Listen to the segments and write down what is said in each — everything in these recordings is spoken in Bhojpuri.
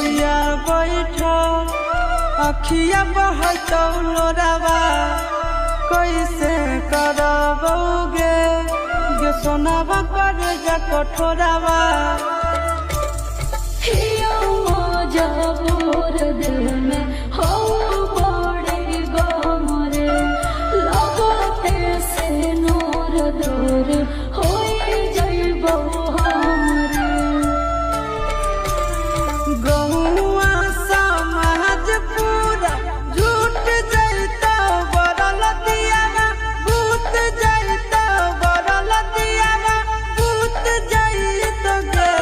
भैया बैठो अखिया बहतो लोरावा कैसे करबोगे गे सोनावा करे जा कठोरावा जबूर दिल में हो बड़े गोमरे लगते से नूर दूर हो जइबो हमरे गहुआ समाज पूरा झूठ जैतो बरल दियावा भूत जैतो बरल दियावा भूत जैतो गे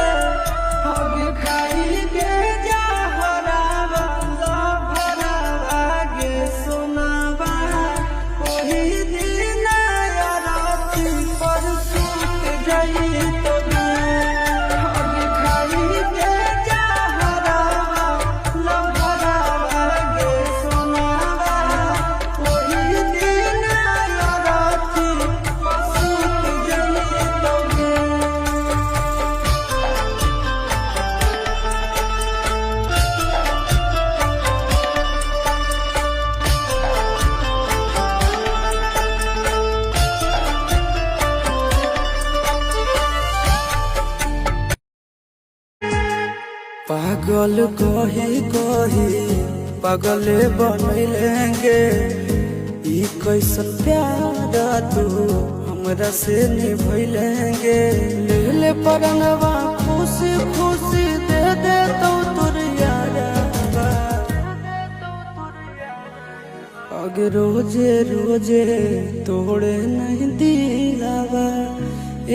हग खाई गे जहरावा लभरावा गे सोनावा ओही दिन अरती पर सूत जैतो गे हग खाई गे जहरावा लभरावा गे सोनावा ओही दिन अरती पर सूत जैतो गे। पागल कही कही पागले बनैलेंगे ई कैसन प्यार तू हमरा से निभैलेंगे ले ले परनवा खुशी खुशी दे दे तो तुर यारवा अगे रोजे रोजे तोड़े नहीं दिलावा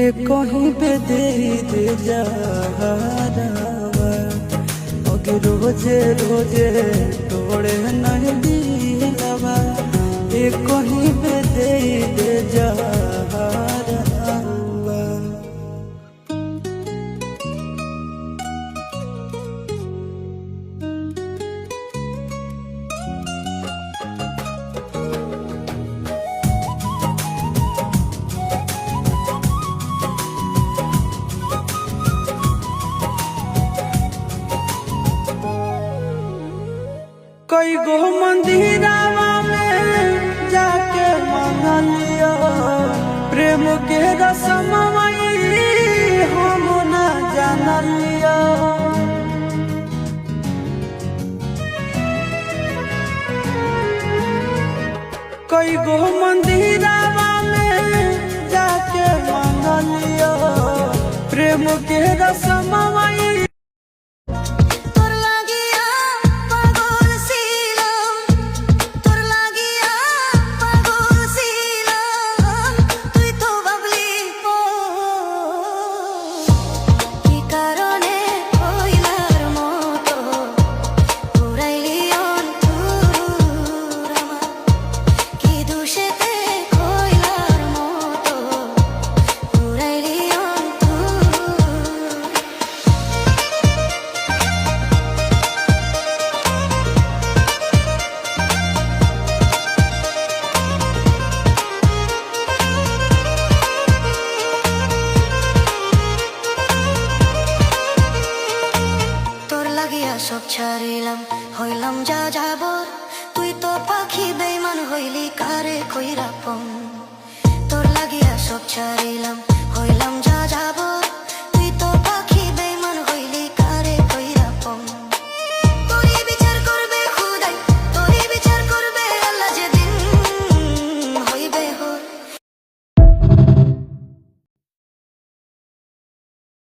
एक कहीं पे दे जहरावा अगे रोजे रोजे तोड़े नहीं दिलावा एक कहीं पे दे जहरावा। कई गो मंदिरावा में जाके मांग लिया प्रेम के रसमई हम न जान लिया कई गो मंदिरावा में जाके मांग लिया प्रेम के रसमई সব ছাড়িলাম হইলাম যা যাবর তুই তো পাখি বেইমান হইলি কারে কইরা পন তোর লাগিয়া সব ছাড়িলাম